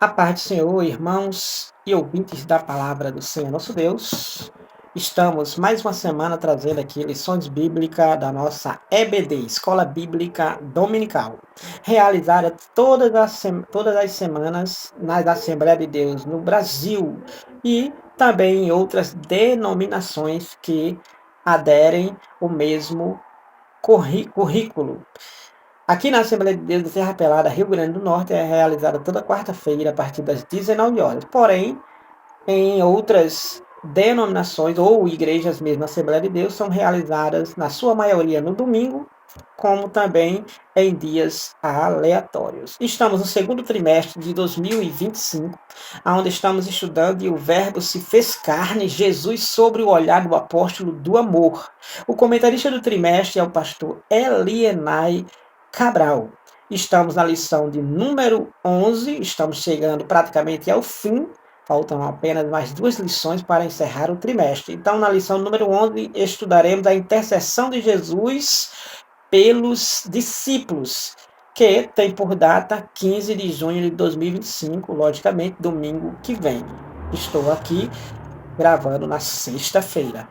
A paz do Senhor, irmãos e ouvintes da palavra do Senhor nosso Deus. Estamos mais uma semana trazendo aqui lições bíblicas da nossa EBD, Escola Bíblica Dominical, realizada todas as semanas nas Assembleias de Deus no Brasil e também em outras denominações que aderem o mesmo currículo. Aqui na Assembleia de Deus de Serra Pelada, Rio Grande do Norte, é realizada toda quarta-feira a partir das 19 horas. Porém, em outras denominações ou igrejas mesmo, Assembleia de Deus, são realizadas, na sua maioria, no domingo, como também em dias aleatórios. Estamos no segundo trimestre de 2025, onde estamos estudando e o Verbo se fez carne, Jesus sobre o olhar do apóstolo do amor. O comentarista do trimestre é o pastor Elienay Cabral. Estamos na lição de número 11, estamos chegando praticamente ao fim, faltam apenas mais 2 lições para encerrar o trimestre. Então, na lição número 11, estudaremos a intercessão de Jesus pelos discípulos, que tem por data 15 de junho de 2025, logicamente, domingo que vem. Estou aqui gravando na sexta-feira.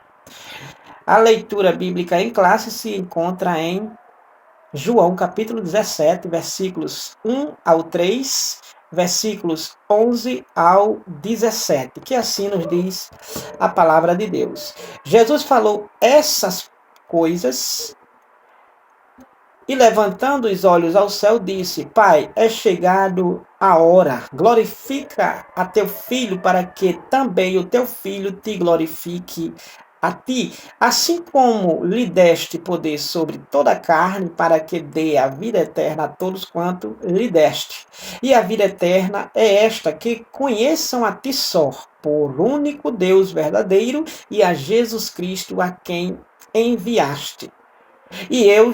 A leitura bíblica em classe se encontra em João capítulo 17, versículos 1 ao 3, versículos 11 ao 17, que assim nos diz a palavra de Deus. Jesus falou essas coisas e, levantando os olhos ao céu, disse: Pai, é chegado a hora, glorifica a teu filho, para que também o teu filho te glorifique a ti, assim como lhe deste poder sobre toda a carne, para que dê a vida eterna a todos quanto lhe deste. E a vida eterna é esta, que conheçam a ti só, por único Deus verdadeiro, e a Jesus Cristo, a quem enviaste. Eu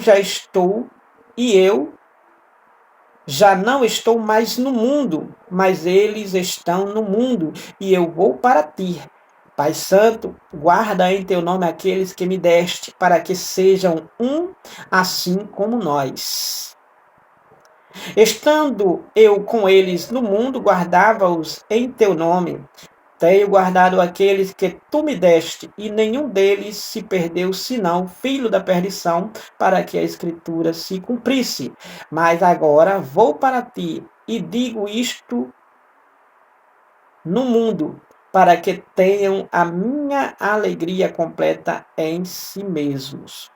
já não estou mais no mundo, mas eles estão no mundo, e eu vou para ti. Pai Santo, guarda em teu nome aqueles que me deste, para que sejam um, assim como nós. Estando eu com eles no mundo, guardava-os em teu nome. Tenho guardado aqueles que tu me deste, e nenhum deles se perdeu, senão filho da perdição, para que a Escritura se cumprisse. Mas agora vou para ti, e digo isto no mundo, para que tenham a minha alegria completa em si mesmos.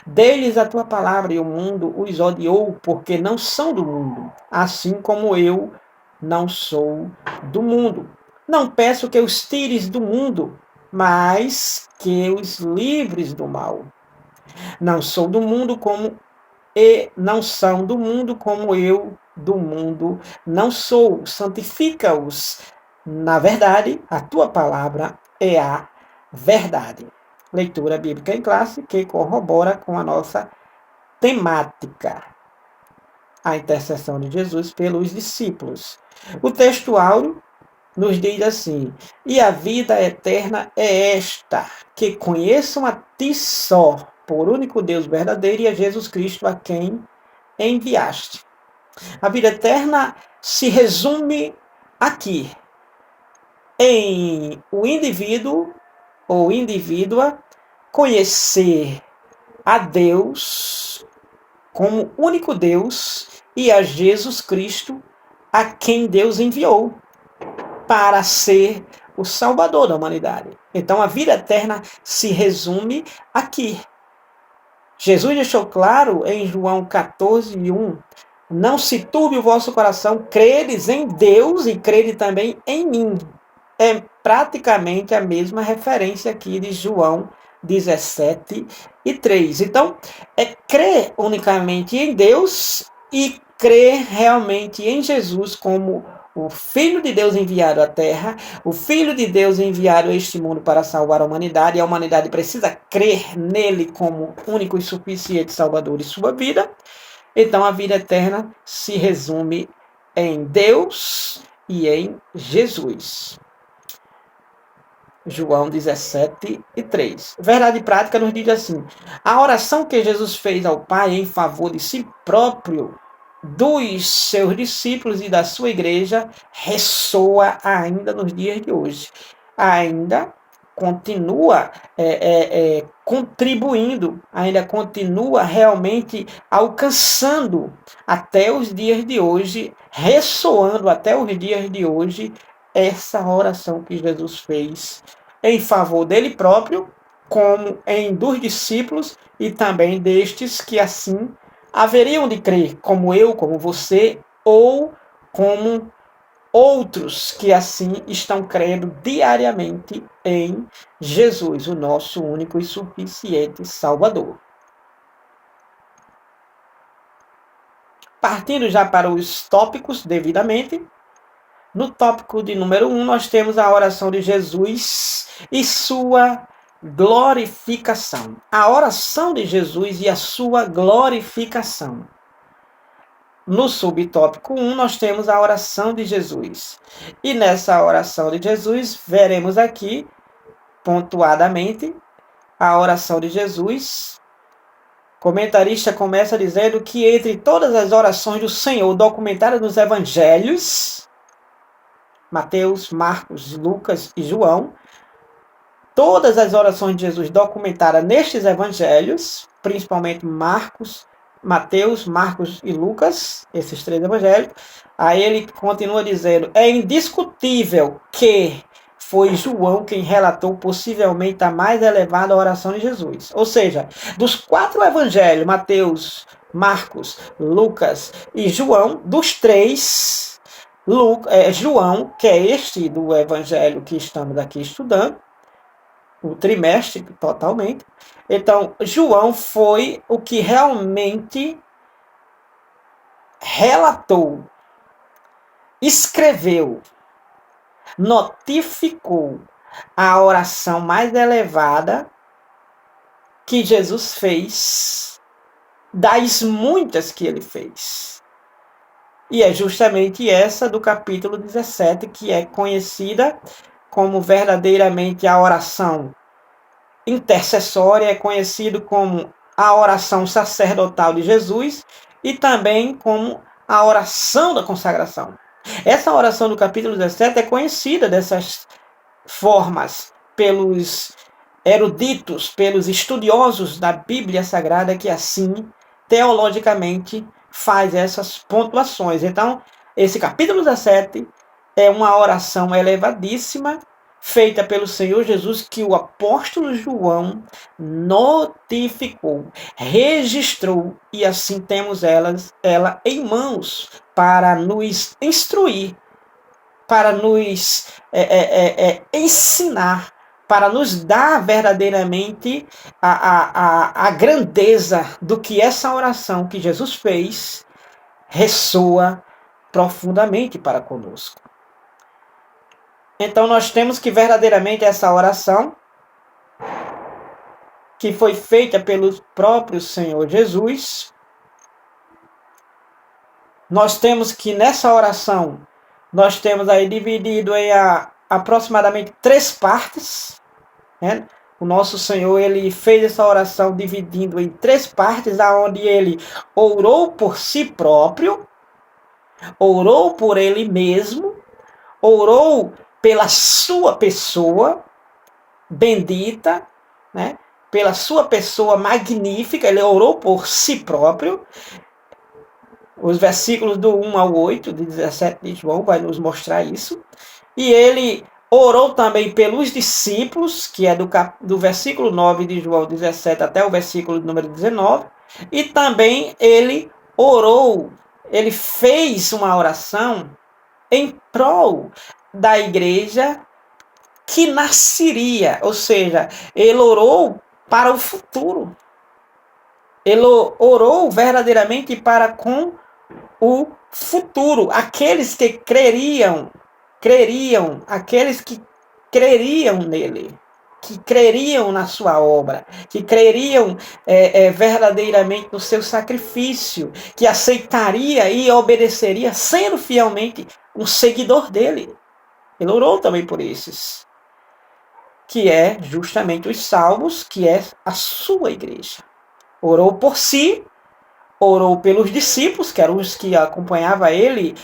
Dei-lhes a tua palavra, e o mundo os odiou, porque não são do mundo, assim como eu não sou do mundo. Não peço que os tires do mundo, mas que os livres do mal. Não sou do mundo não são do mundo como eu do mundo não sou. Santifica-os na verdade, a tua palavra é a verdade. Leitura bíblica em classe que corrobora com a nossa temática, a intercessão de Jesus pelos discípulos. O texto áureo nos diz assim: e a vida eterna é esta, que conheçam a ti só, por único Deus verdadeiro, e a Jesus Cristo, a quem enviaste. A vida eterna se resume aqui, em o indivíduo ou indivídua conhecer a Deus como único Deus e a Jesus Cristo, a quem Deus enviou para ser o Salvador da humanidade. Então a vida eterna se resume aqui. Jesus deixou claro em João 14:1: não se turbe o vosso coração, credes em Deus e crede também em mim. É praticamente a mesma referência aqui de João 17:3. Então, é crer unicamente em Deus e crer realmente em Jesus como o Filho de Deus enviado à Terra, o Filho de Deus enviado a este mundo para salvar a humanidade, e a humanidade precisa crer nele como único e suficiente Salvador de sua vida. Então, a vida eterna se resume em Deus e em Jesus. João 17:3. Verdade prática nos diz assim: a oração que Jesus fez ao Pai em favor de si próprio dos seus discípulos e da sua igreja ressoa ainda nos dias de hoje. Ainda continua contribuindo, ainda continua realmente alcançando até os dias de hoje, ressoando até os dias de hoje, essa oração que Jesus fez em favor dele próprio, como em dos discípulos e também destes que assim haveriam de crer, como eu, como você, ou como outros que assim estão crendo diariamente em Jesus, o nosso único e suficiente Salvador. Partindo já para os tópicos devidamente, no tópico de número 1, nós temos a oração de Jesus e sua glorificação. A oração de Jesus e a sua glorificação. No subtópico 1, nós temos a oração de Jesus. E nessa oração de Jesus, veremos aqui, pontuadamente, a oração de Jesus. O comentarista começa dizendo que entre todas as orações do Senhor documentadas nos evangelhos, Mateus, Marcos, Lucas e João, todas as orações de Jesus documentadas nestes evangelhos, principalmente Mateus, Marcos e Lucas, esses três evangelhos, aí ele continua dizendo, é indiscutível que foi João quem relatou possivelmente a mais elevada oração de Jesus. Ou seja, dos 4 evangelhos, Mateus, Marcos, Lucas e João, dos 3, João, que é este do evangelho que estamos aqui estudando, o trimestre totalmente. Então, João foi o que realmente relatou, escreveu, notificou a oração mais elevada que Jesus fez, das muitas que ele fez. E é justamente essa do capítulo 17, que é conhecida como verdadeiramente a oração intercessória, é conhecido como a oração sacerdotal de Jesus e também como a oração da consagração. Essa oração do capítulo 17 é conhecida dessas formas pelos eruditos, pelos estudiosos da Bíblia Sagrada, que assim, teologicamente, faz essas pontuações. Então, esse capítulo 17 é uma oração elevadíssima, feita pelo Senhor Jesus, que o apóstolo João notificou, registrou, e assim temos ela em mãos para nos instruir, para nos ensinar, para nos dar verdadeiramente a grandeza do que essa oração que Jesus fez ressoa profundamente para conosco. Então nós temos que verdadeiramente essa oração, que foi feita pelo próprio Senhor Jesus, nós temos que nessa oração, nós temos aí dividido em aproximadamente 3 partes, né? O nosso Senhor, ele fez essa oração dividindo em 3 partes, aonde ele orou por si próprio, orou por ele mesmo, orou pela sua pessoa bendita, né? Pela sua pessoa magnífica, ele orou por si próprio. Os versículos do 1 ao 8, de 17 de João, vai nos mostrar isso. E ele orou também pelos discípulos, que é do versículo 9 de João 17 até o versículo número 19. E também ele orou, ele fez uma oração em prol da igreja que nasceria, ou seja, ele orou para o futuro. Ele orou verdadeiramente para com o futuro, aqueles que creriam, aqueles que creriam nele, que creriam na sua obra, que creriam verdadeiramente no seu sacrifício, que aceitaria e obedeceria, sendo fielmente um seguidor dele. Ele orou também por esses, que é justamente os salvos, que é a sua igreja. Orou por si, orou pelos discípulos, que eram os que acompanhavam ele,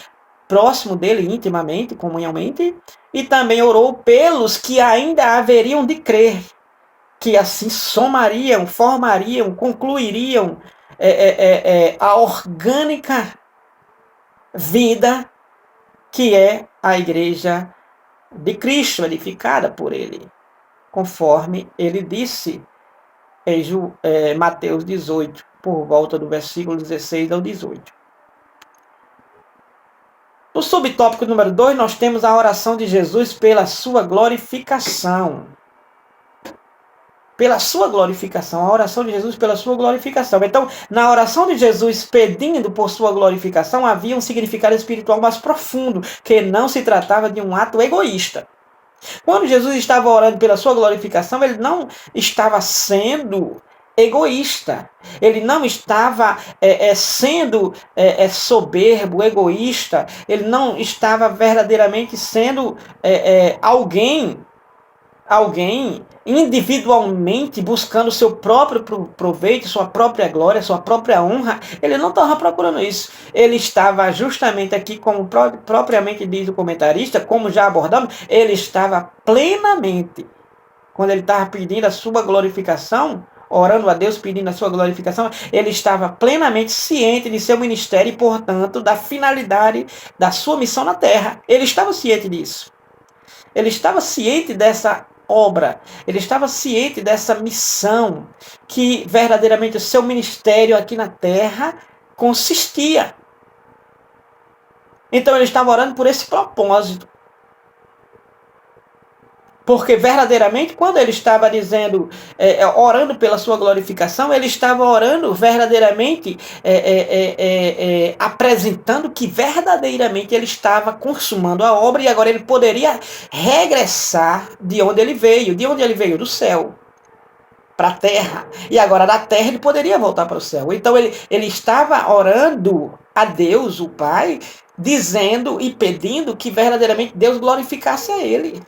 próximo dele intimamente, comunhãomente, e também orou pelos que ainda haveriam de crer, que assim somariam, formariam, concluiriam a orgânica vida que é a igreja de Cristo, edificada por ele, conforme ele disse em Mateus 18, por volta do versículo 16 ao 18. No subtópico número 2, nós temos a oração de Jesus pela sua glorificação. Pela sua glorificação, a oração de Jesus pela sua glorificação. Então, na oração de Jesus pedindo por sua glorificação, havia um significado espiritual mais profundo, que não se tratava de um ato egoísta. Quando Jesus estava orando pela sua glorificação, ele não estava sendo egoísta. Ele não estava sendo soberbo, egoísta. Ele não estava verdadeiramente sendo alguém individualmente buscando seu próprio proveito, sua própria glória, sua própria honra. Ele não estava procurando isso. Ele estava justamente aqui, como propriamente diz o comentarista, como já abordamos, ele estava plenamente, quando ele estava pedindo a sua glorificação, orando a Deus, pedindo a sua glorificação, ele estava plenamente ciente de seu ministério e, portanto, da finalidade da sua missão na terra. Ele estava ciente disso. Ele estava ciente dessa obra, ele estava ciente dessa missão que verdadeiramente o seu ministério aqui na terra consistia. Então ele estava orando por esse propósito. Porque verdadeiramente, quando ele estava dizendo, orando pela sua glorificação, ele estava orando verdadeiramente, apresentando que verdadeiramente ele estava consumando a obra e agora ele poderia regressar de onde ele veio. De onde ele veio? Do céu. Para a terra. E agora da terra ele poderia voltar para o céu. Então ele estava orando a Deus, o Pai, dizendo e pedindo que verdadeiramente Deus glorificasse a ele.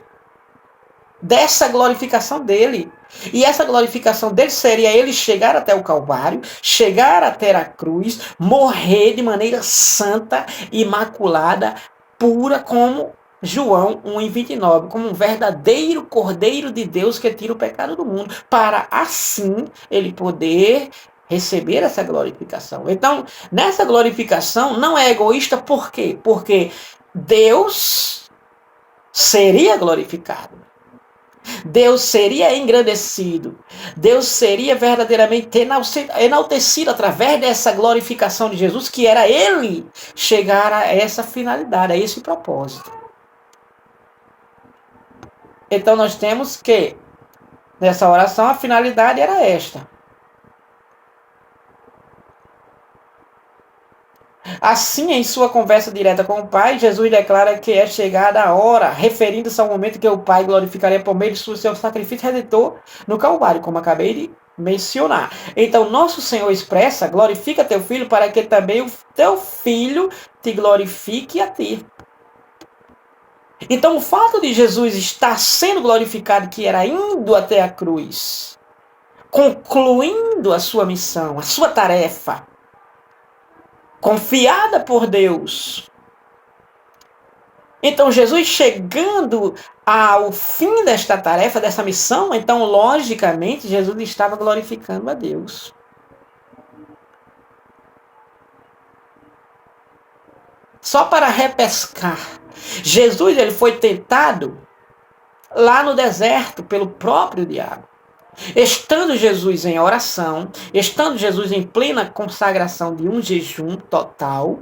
Dessa glorificação dele. E essa glorificação dele seria ele chegar até o Calvário, chegar até a cruz, morrer de maneira santa, imaculada, pura, como João 1,29, como um verdadeiro Cordeiro de Deus que tira o pecado do mundo, para assim ele poder receber essa glorificação. Então, nessa glorificação não é egoísta, por quê? Porque Deus seria glorificado. Deus seria engrandecido, Deus seria verdadeiramente enaltecido através dessa glorificação de Jesus, que era ele chegar a essa finalidade, a esse propósito. Então nós temos que, nessa oração, a finalidade era esta. Assim, em sua conversa direta com o Pai, Jesus declara que é chegada a hora, referindo-se ao momento que o Pai glorificaria por meio do seu sacrifício redentor no Calvário, como acabei de mencionar. Então, nosso Senhor expressa, glorifica teu Filho para que também o teu Filho te glorifique a ti. Então, o fato de Jesus estar sendo glorificado, que era indo até a cruz, concluindo a sua missão, a sua tarefa, confiada por Deus. Então, Jesus chegando ao fim desta tarefa, dessa missão, então, logicamente, Jesus estava glorificando a Deus. Só para repescar, Jesus ele foi tentado lá no deserto pelo próprio diabo. Estando Jesus em oração, estando Jesus em plena consagração de um jejum total,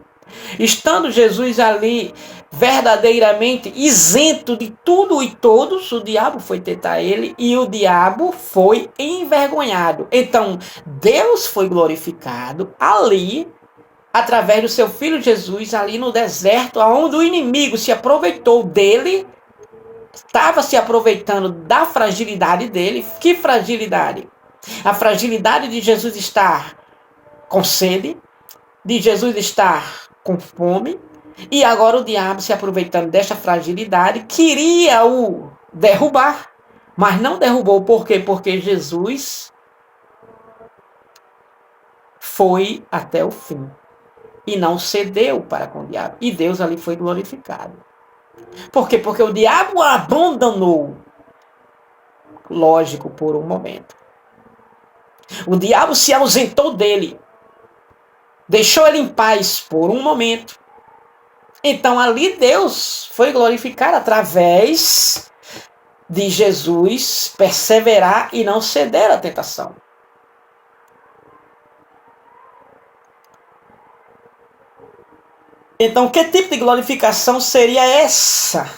estando Jesus ali verdadeiramente isento de tudo e todos, o diabo foi tentar ele e o diabo foi envergonhado. Então, Deus foi glorificado ali, através do seu Filho Jesus, ali no deserto, onde o inimigo se aproveitou dele, estava se aproveitando da fragilidade dele. Que fragilidade? A fragilidade de Jesus estar com sede, de Jesus estar com fome, e agora o diabo se aproveitando desta fragilidade, queria o derrubar, mas não derrubou. Por quê? Porque Jesus foi até o fim. E não cedeu para com o diabo. E Deus ali foi glorificado. Por quê? Porque o diabo o abandonou. Lógico, por um momento. O diabo se ausentou dele. Deixou ele em paz por um momento. Então ali Deus foi glorificado através de Jesus perseverar e não ceder à tentação. Então, que tipo de glorificação seria essa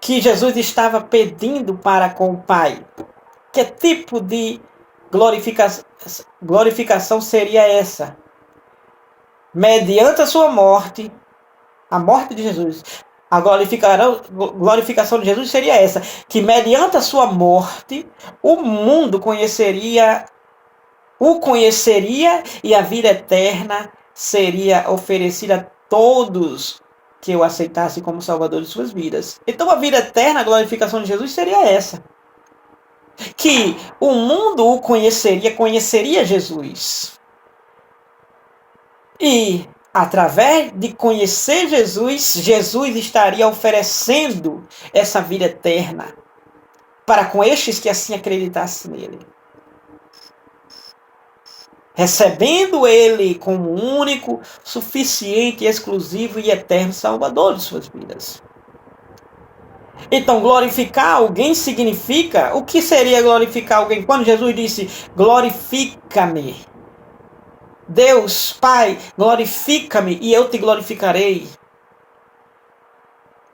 que Jesus estava pedindo para com o Pai? Que tipo de glorificação seria essa? Mediante a sua morte, a morte de Jesus, a glorificação de Jesus seria essa, que mediante a sua morte, o mundo o conheceria e a vida eterna seria oferecida a todos que o aceitassem como Salvador de suas vidas. Então a vida eterna, a glorificação de Jesus seria essa. Que o mundo o conheceria Jesus. E através de conhecer Jesus, Jesus estaria oferecendo essa vida eterna para com estes que assim acreditassem nele. Recebendo ele como único, suficiente, exclusivo e eterno Salvador de suas vidas. Então, glorificar alguém significa... O que seria glorificar alguém? Quando Jesus disse, glorifica-me. Deus, Pai, glorifica-me e eu te glorificarei.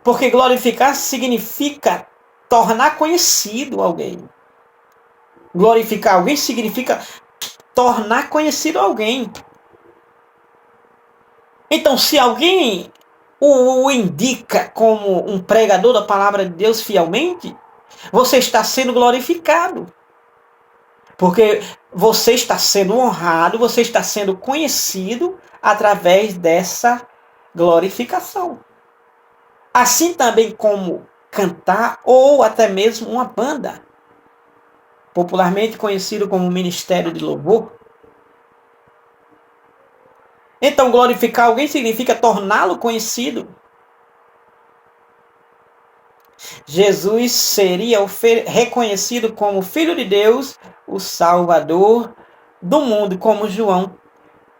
Porque glorificar significa tornar conhecido alguém. Glorificar alguém significa tornar conhecido alguém. Então, se alguém o indica como um pregador da palavra de Deus fielmente, você está sendo glorificado. Porque você está sendo honrado, você está sendo conhecido através dessa glorificação. Assim também como cantar ou até mesmo uma banda, popularmente conhecido como Ministério de Louvor. Então, glorificar alguém significa torná-lo conhecido. Jesus seria reconhecido como Filho de Deus, o Salvador do mundo, como João,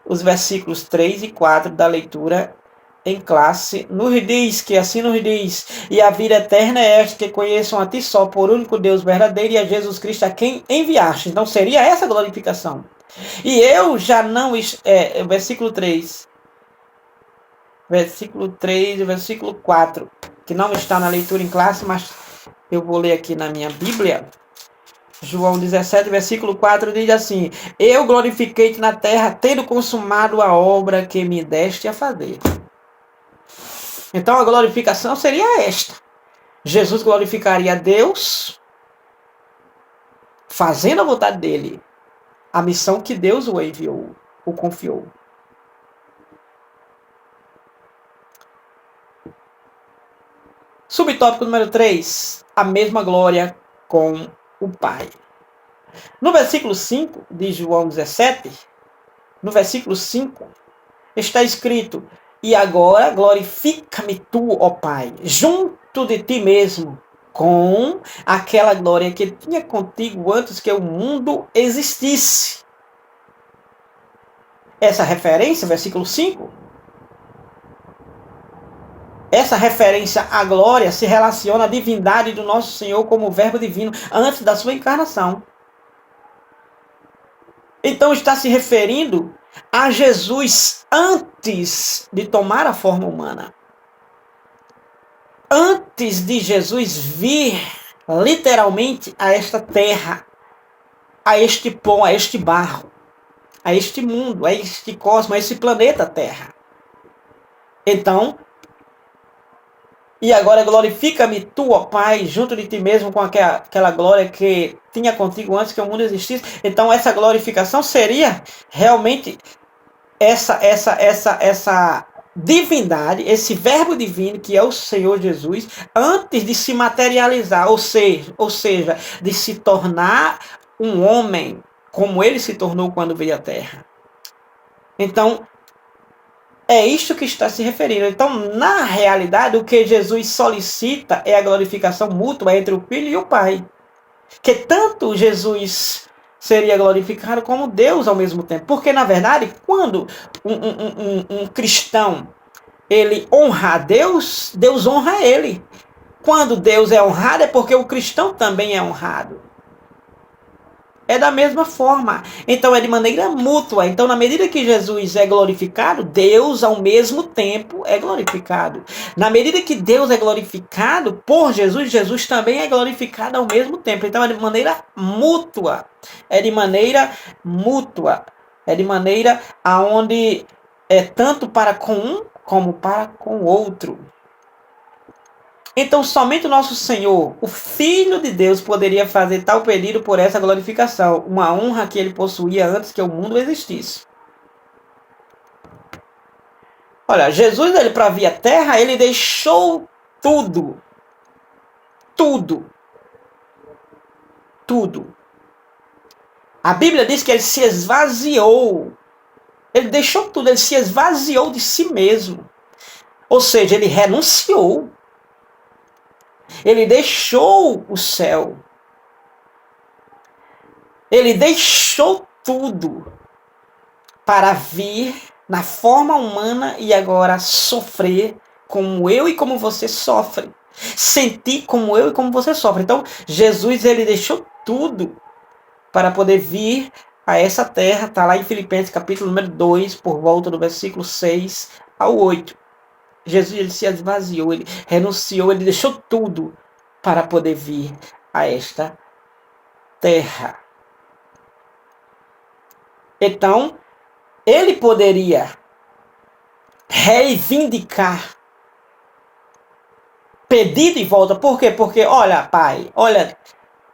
os versículos 3 e 4 da leitura em classe, nos diz que assim nos diz, e a vida eterna é esta, que conheçam a ti só, por único Deus verdadeiro, e a Jesus Cristo a quem enviaste. Então seria essa glorificação. E eu já não... versículo 3 e versículo 4, que não está na leitura em classe, mas eu vou ler aqui na minha Bíblia. João 17, versículo 4 diz assim: eu glorifiquei-te na terra, tendo consumado a obra que me deste a fazer. Então a glorificação seria esta. Jesus glorificaria a Deus, fazendo a vontade dele, a missão que Deus o enviou, o confiou. Subtópico número 3, a mesma glória com o Pai. No versículo 5 de João 17, no versículo 5, está escrito: e agora glorifica-me tu, ó Pai, junto de ti mesmo, com aquela glória que tinha contigo antes que o mundo existisse. Essa referência, versículo 5, essa referência à glória se relaciona à divindade do nosso Senhor como verbo divino antes da sua encarnação. Então está se referindo a Jesus antes de tomar a forma humana. Antes de Jesus vir literalmente a esta terra, a este pó, a este barro, a este mundo, a este cosmos, a este planeta Terra. Então, e agora glorifica-me tu, ó Pai, junto de ti mesmo com aquela glória que tinha contigo antes que o mundo existisse. Então essa glorificação seria realmente essa divindade, esse verbo divino que é o Senhor Jesus, antes de se materializar, ou seja, de se tornar um homem, como ele se tornou quando veio à Terra. Então, é isto que está se referindo. Então, na realidade, o que Jesus solicita é a glorificação mútua entre o Filho e o Pai. Que tanto Jesus seria glorificado como Deus ao mesmo tempo. Porque, na verdade, quando um cristão ele honra a Deus, Deus honra ele. Quando Deus é honrado, é porque o cristão também é honrado. É da mesma forma. Então é de maneira mútua. Então, na medida que Jesus é glorificado, Deus ao mesmo tempo é glorificado. Na medida que Deus é glorificado por Jesus, Jesus também é glorificado ao mesmo tempo. Então é de maneira mútua. É de maneira mútua. É de maneira aonde é tanto para com um como para com o outro. Então, somente o nosso Senhor, o Filho de Deus, poderia fazer tal pedido por essa glorificação, uma honra que ele possuía antes que o mundo existisse. Olha, Jesus, ele para vir à terra, ele deixou tudo. Tudo. Tudo. A Bíblia diz que ele se esvaziou. Ele deixou tudo, ele se esvaziou de si mesmo. Ou seja, ele renunciou. Ele deixou o céu. Ele deixou tudo para vir na forma humana e agora sofrer como eu e como você sofre. Sentir como eu e como você sofre. Então, Jesus, ele deixou tudo para poder vir a essa terra. Está lá em Filipenses capítulo número 2, por volta do versículo 6 ao 8. Jesus, ele se esvaziou, ele renunciou, ele deixou tudo para poder vir a esta terra. Então, ele poderia reivindicar, pedir de volta. Por quê? Porque, olha, Pai, olha,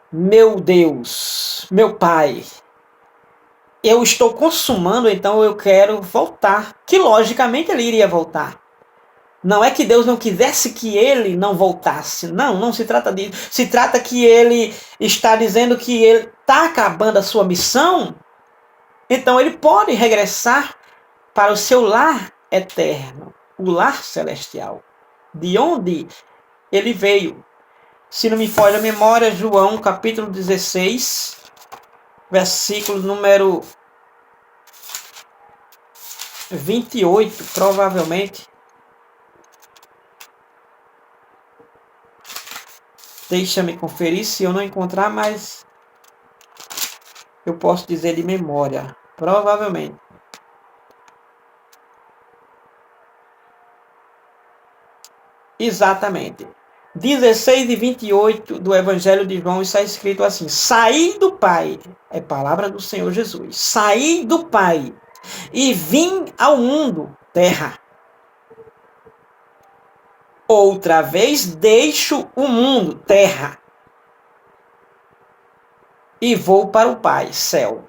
meu Deus, meu Pai, eu estou consumando, então eu quero voltar. Que logicamente ele iria voltar. Não é que Deus não quisesse que ele não voltasse. Não, não se trata disso. Se trata que ele está dizendo que ele está acabando a sua missão. Então ele pode regressar para o seu lar eterno, o lar celestial, de onde ele veio. Se não me falha a memória, João capítulo 16, versículo número 28, provavelmente. Deixa-me conferir, se eu não encontrar, mas eu posso dizer de memória. Provavelmente. Exatamente. 16 e 28 do Evangelho de João está escrito assim: saí do Pai, é palavra do Senhor Jesus, saí do Pai e vim ao mundo, terra. Outra vez deixo o mundo, terra, e vou para o Pai, céu.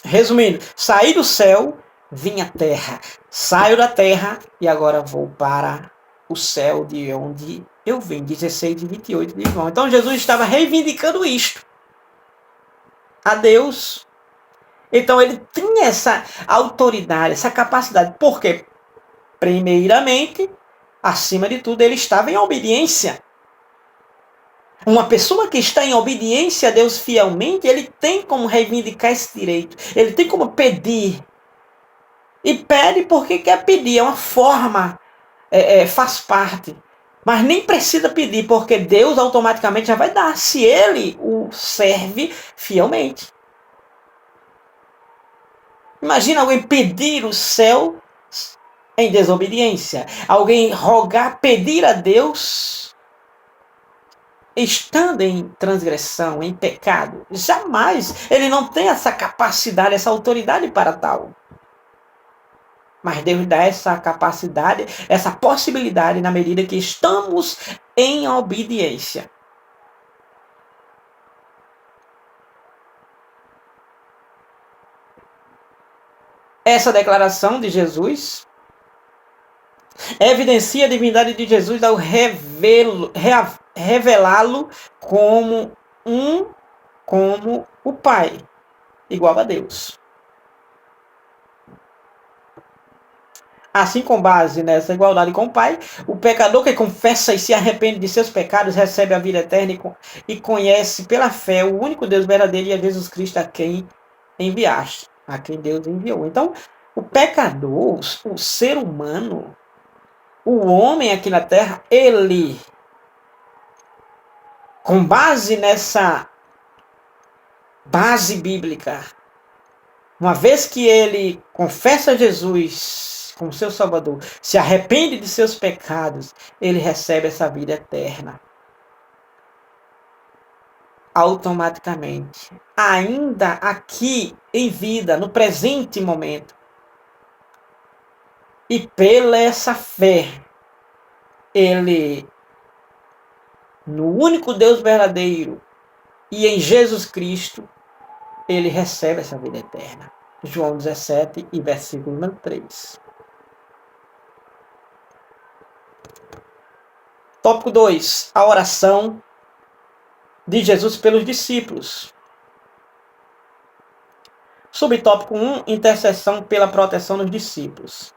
Resumindo, saí do céu, vim à terra, saio da terra e agora vou para o céu de onde eu vim. 16 e 28 de João. Então Jesus estava reivindicando isto a Deus. Então ele tinha essa autoridade, essa capacidade. Porque, primeiramente, acima de tudo, ele estava em obediência. Uma pessoa que está em obediência a Deus fielmente, ele tem como reivindicar esse direito. Ele tem como pedir. E pede porque quer pedir. É uma forma, faz parte. Mas nem precisa pedir, porque Deus automaticamente já vai dar, se ele o serve fielmente. Imagina alguém pedir o céu em desobediência. Alguém rogar, pedir a Deus estando em transgressão, em pecado. Jamais. Ele não tem essa capacidade, essa autoridade para tal. Mas Deus dá essa capacidade, essa possibilidade na medida que estamos em obediência. Essa declaração de Jesus evidencia a divindade de Jesus ao revelá-lo como o Pai, igual a Deus. Assim, com base nessa igualdade com o Pai, o pecador que confessa e se arrepende de seus pecados recebe a vida eterna e conhece pela fé o único Deus verdadeiro e a Jesus Cristo a quem enviaste, a quem Deus enviou. Então, o pecador, o ser humano, o homem aqui na Terra, ele, com base nessa base bíblica, uma vez que ele confessa Jesus como seu Salvador, se arrepende de seus pecados, ele recebe essa vida eterna. Automaticamente. Ainda aqui em vida, no presente momento. E pela essa fé, ele, no único Deus verdadeiro e em Jesus Cristo, ele recebe essa vida eterna. João 17 e versículo número 3. Tópico 2. A oração de Jesus pelos discípulos. Subtópico 1. Intercessão pela proteção dos discípulos.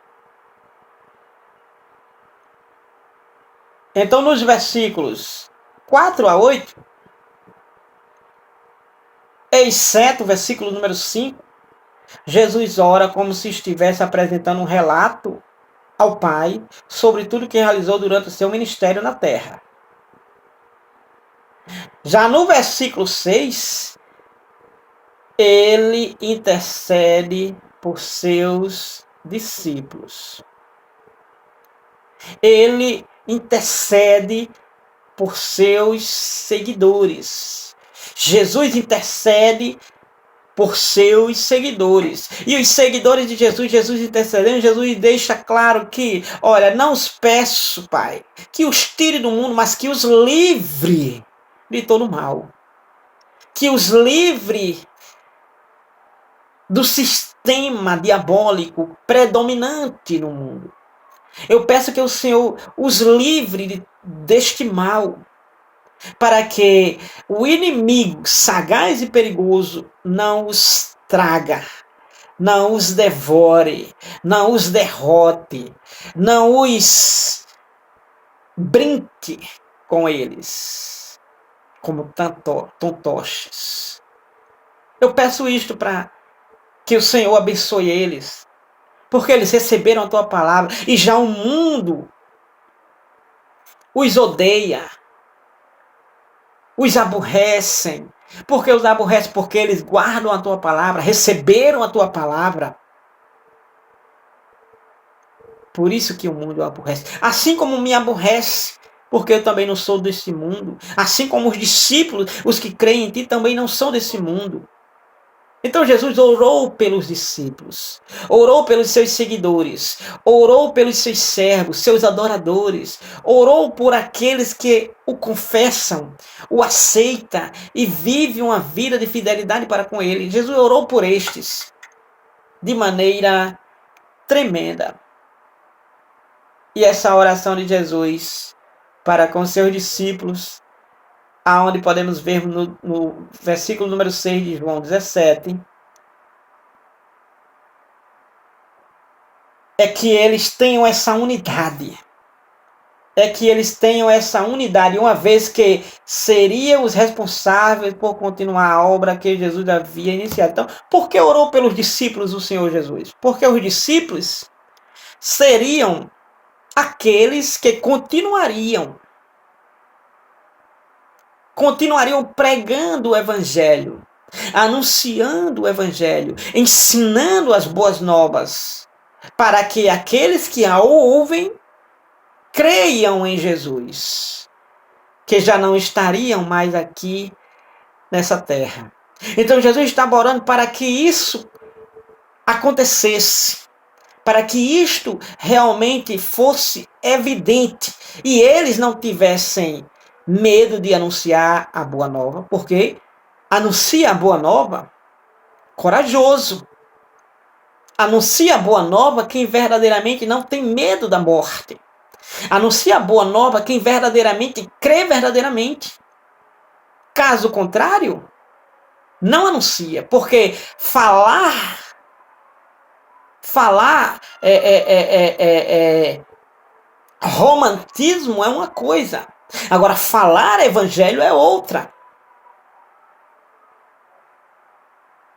Então, nos versículos 4 a 8, exceto o versículo número 5, Jesus ora como se estivesse apresentando um relato ao Pai sobre tudo que realizou durante o seu ministério na terra. Já no versículo 6, ele intercede por seus discípulos. Ele intercede por seus seguidores. Jesus intercede por seus seguidores. E os seguidores de Jesus, Jesus intercedendo, Jesus deixa claro que, olha, não os peço, Pai, que os tire do mundo, mas que os livre de todo mal. Que os livre do sistema diabólico predominante no mundo. Eu peço que o Senhor os livre deste mal, para que o inimigo sagaz e perigoso não os traga, não os devore, não os derrote, não os brinque com eles, como fantoches. Eu peço isto para que o Senhor abençoe eles, porque eles receberam a tua palavra e já o mundo os odeia, os aborrecem. Porque os aborrecem? Porque eles guardam a tua palavra, receberam a tua palavra. Por isso que o mundo aborrece. Assim como me aborrece, porque eu também não sou desse mundo. Assim como os discípulos, os que creem em ti, também não são desse mundo. Então Jesus orou pelos discípulos, orou pelos seus seguidores, orou pelos seus servos, seus adoradores, orou por aqueles que o confessam, o aceitam e vivem uma vida de fidelidade para com ele. Jesus orou por estes de maneira tremenda. E essa oração de Jesus para com seus discípulos, aonde podemos ver no versículo número 6 de João 17, é que eles tenham essa unidade. É que eles tenham essa unidade, uma vez que seriam os responsáveis por continuar a obra que Jesus havia iniciado. Então, por que orou pelos discípulos do Senhor Jesus? Porque os discípulos seriam aqueles que continuariam pregando o Evangelho, anunciando o Evangelho, ensinando as boas novas, para que aqueles que a ouvem creiam em Jesus, que já não estariam mais aqui nessa terra. Então Jesus estava orando para que isso acontecesse, para que isto realmente fosse evidente e eles não tivessem medo de anunciar a boa nova, porque anuncia a boa nova corajoso. Anuncia a boa nova quem verdadeiramente não tem medo da morte. Anuncia a boa nova quem verdadeiramente crê verdadeiramente. Caso contrário, não anuncia, porque falar Falar romantismo é uma coisa. Agora, falar evangelho é outra.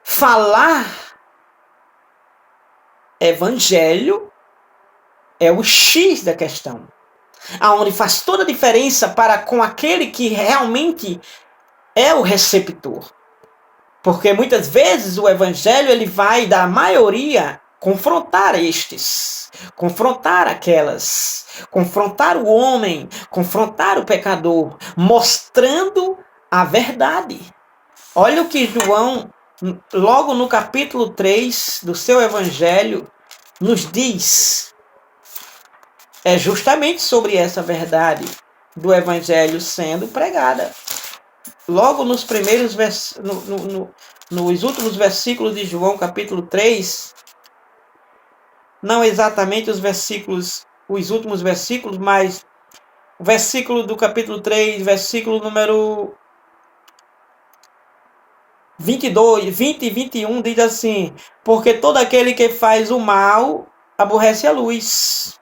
Falar evangelho é o X da questão. Aonde faz toda a diferença para com aquele que realmente é o receptor. Porque muitas vezes o evangelho ele vai, da maioria, confrontar estes, confrontar aquelas, confrontar o homem, confrontar o pecador, mostrando a verdade. Olha o que João, logo no capítulo 3 do seu evangelho, nos diz. É justamente sobre essa verdade do evangelho sendo pregada. Logo nos primeiros nos últimos versículos de João, capítulo 3, não exatamente os últimos versículos, mas o versículo do capítulo 3, versículo número 22, 20 e 21, diz assim: porque todo aquele que faz o mal aborrece a luz,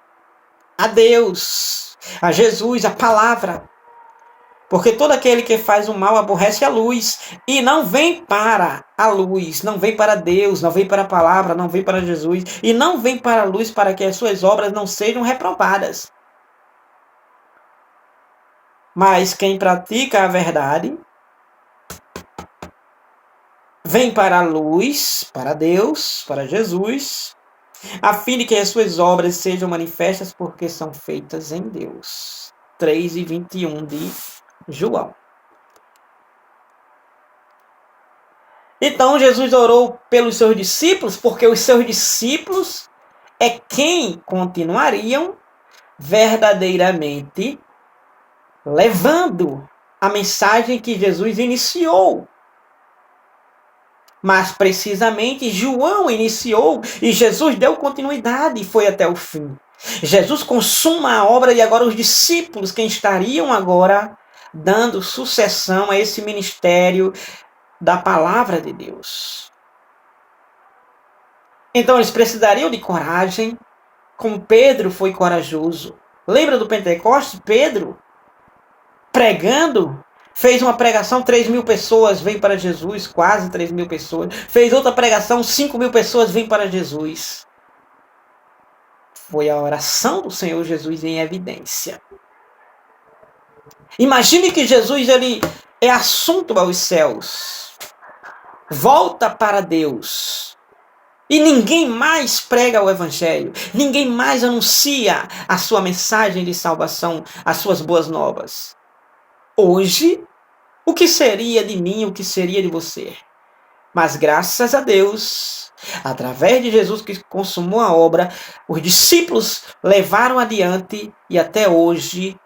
a Deus, a Jesus, a palavra. Porque todo aquele que faz o mal aborrece a luz e não vem para a luz, não vem para Deus, não vem para a palavra, não vem para Jesus e não vem para a luz para que as suas obras não sejam reprovadas. Mas quem pratica a verdade vem para a luz, para Deus, para Jesus, a fim de que as suas obras sejam manifestas porque são feitas em Deus. 3 e 21 de João. Então Jesus orou pelos seus discípulos, porque os seus discípulos é quem continuariam verdadeiramente levando a mensagem que Jesus iniciou. Mas precisamente João iniciou e Jesus deu continuidade e foi até o fim. Jesus consuma a obra e agora os discípulos quem estariam agora dando sucessão a esse ministério da palavra de Deus. Então eles precisariam de coragem, como Pedro foi corajoso. Lembra do Pentecostes? Pedro, pregando, fez uma pregação, 3.000 pessoas vêm para Jesus, quase 3.000 pessoas. Fez outra pregação, 5.000 pessoas vêm para Jesus. Foi a oração do Senhor Jesus em evidência. Imagine que Jesus ele é assunto aos céus. Volta para Deus. E ninguém mais prega o evangelho. Ninguém mais anuncia a sua mensagem de salvação, as suas boas novas. Hoje, o que seria de mim, o que seria de você? Mas graças a Deus, através de Jesus que consumou a obra, os discípulos levaram adiante e até hoje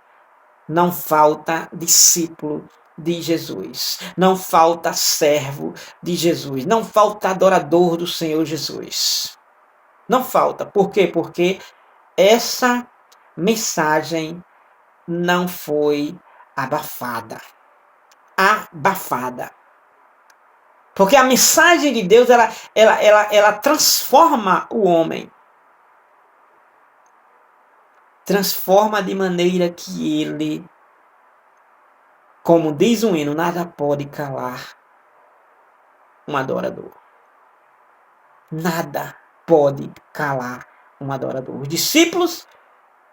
não falta discípulo de Jesus. Não falta servo de Jesus. Não falta adorador do Senhor Jesus. Não falta. Por quê? Porque essa mensagem não foi abafada. Abafada. Porque a mensagem de Deus, ela transforma o homem. Transforma de maneira que ele, como diz o hino, nada pode calar um adorador. Nada pode calar um adorador. Os discípulos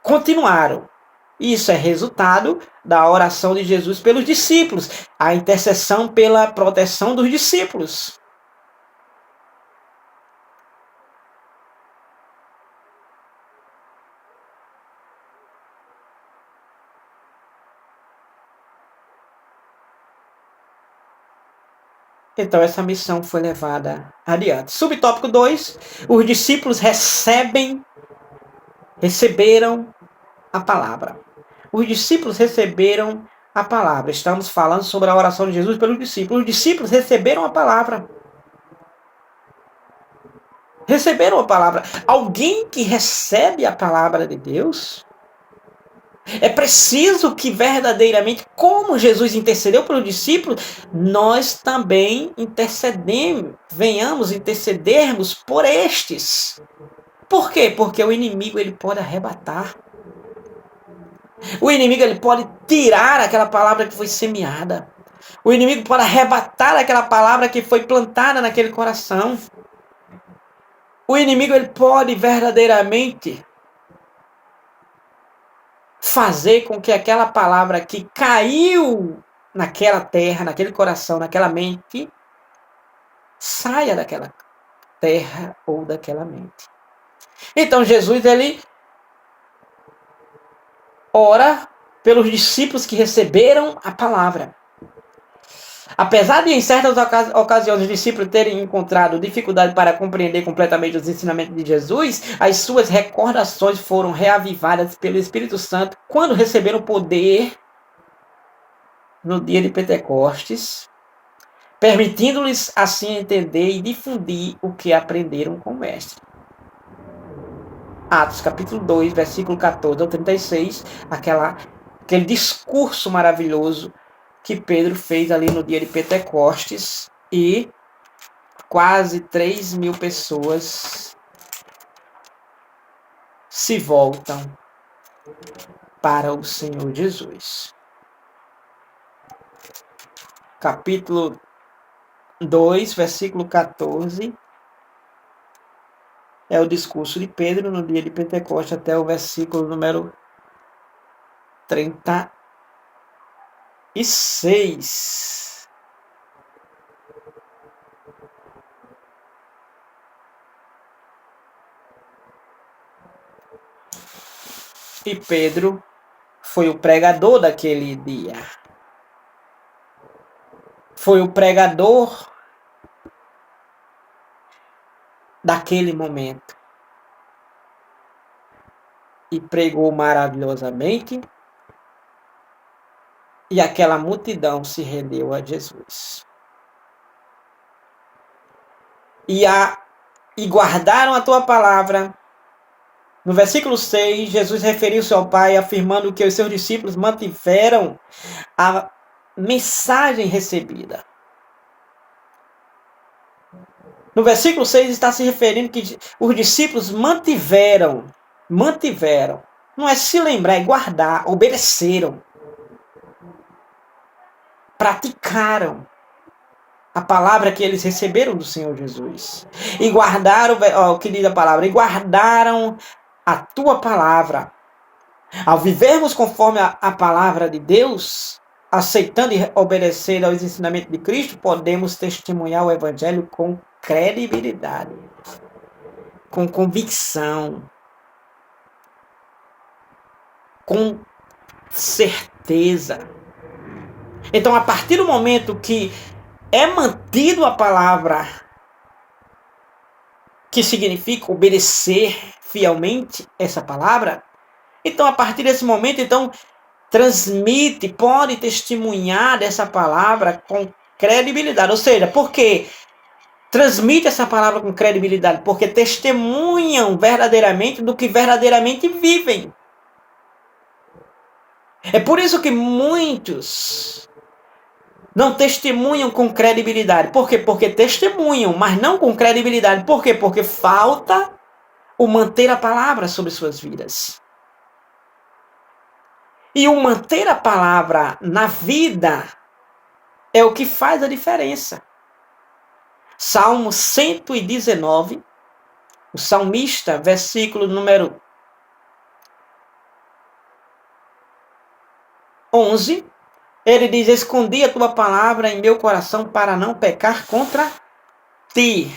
continuaram. Isso é resultado da oração de Jesus pelos discípulos, a intercessão pela proteção dos discípulos. Então essa missão foi levada adiante. Subtópico 2, os discípulos receberam a palavra. Os discípulos receberam a palavra. Estamos falando sobre a oração de Jesus pelos discípulos. Os discípulos receberam a palavra. Receberam a palavra. Alguém que recebe a palavra de Deus, é preciso que verdadeiramente, como Jesus intercedeu pelos discípulos, nós também venhamos intercedermos por estes. Por quê? Porque o inimigo ele pode arrebatar. O inimigo ele pode tirar aquela palavra que foi semeada. O inimigo pode arrebatar aquela palavra que foi plantada naquele coração. O inimigo ele pode verdadeiramente fazer com que aquela palavra que caiu naquela terra, naquele coração, naquela mente, saia daquela terra ou daquela mente. Então Jesus ele ora pelos discípulos que receberam a palavra. Apesar de em certas ocasiões os discípulos terem encontrado dificuldade para compreender completamente os ensinamentos de Jesus, as suas recordações foram reavivadas pelo Espírito Santo quando receberam poder no dia de Pentecostes, permitindo-lhes assim entender e difundir o que aprenderam com o Mestre. Atos capítulo 2, versículo 14 ao 36, aquele discurso maravilhoso que Pedro fez ali no dia de Pentecostes e quase 3.000 pessoas se voltam para o Senhor Jesus. Capítulo 2, versículo 14, é o discurso de Pedro no dia de Pentecostes até o versículo número 36. E Pedro foi o pregador daquele dia. Foi o pregador daquele momento. E pregou maravilhosamente. E aquela multidão se rendeu a Jesus. E guardaram a tua palavra. No versículo 6, Jesus referiu-se ao Pai, afirmando que os seus discípulos mantiveram a mensagem recebida. No versículo 6 está se referindo que os discípulos mantiveram. Não é se lembrar, é guardar, obedeceram. Praticaram a palavra que eles receberam do Senhor Jesus. E guardaram, o que diz a palavra, e guardaram a tua palavra. Ao vivermos conforme a palavra de Deus, aceitando e obedecendo aos ensinamentos de Cristo, podemos testemunhar o Evangelho com credibilidade, com convicção, com certeza. Então, a partir do momento que é mantido a palavra, que significa obedecer fielmente essa palavra, então a partir desse momento, então transmite, pode testemunhar dessa palavra com credibilidade. Ou seja, porque transmite essa palavra com credibilidade, porque testemunham verdadeiramente do que verdadeiramente vivem. É por isso que muitos não testemunham com credibilidade. Por quê? Porque testemunham, mas não com credibilidade. Por quê? Porque falta o manter a palavra sobre suas vidas. E o manter a palavra na vida é o que faz a diferença. Salmo 119, o salmista, versículo número 11, ele diz: escondi a tua palavra em meu coração para não pecar contra ti.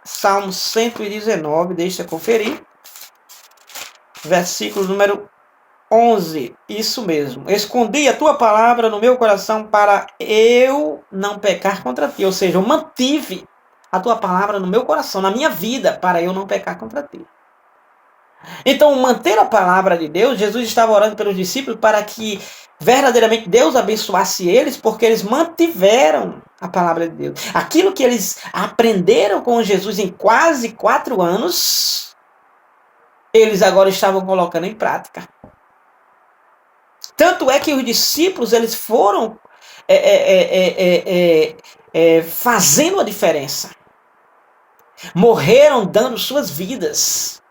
Salmo 119, deixa eu conferir. Versículo número 11, isso mesmo. Escondi a tua palavra no meu coração para eu não pecar contra ti. Ou seja, eu mantive a tua palavra no meu coração, na minha vida, para eu não pecar contra ti. Então, manter a palavra de Deus, Jesus estava orando pelos discípulos para que verdadeiramente Deus abençoasse eles, porque eles mantiveram a palavra de Deus. Aquilo que eles aprenderam com Jesus em quase 4 anos, eles agora estavam colocando em prática. Tanto é que os discípulos eles foram fazendo a diferença. morreram dando suas vidas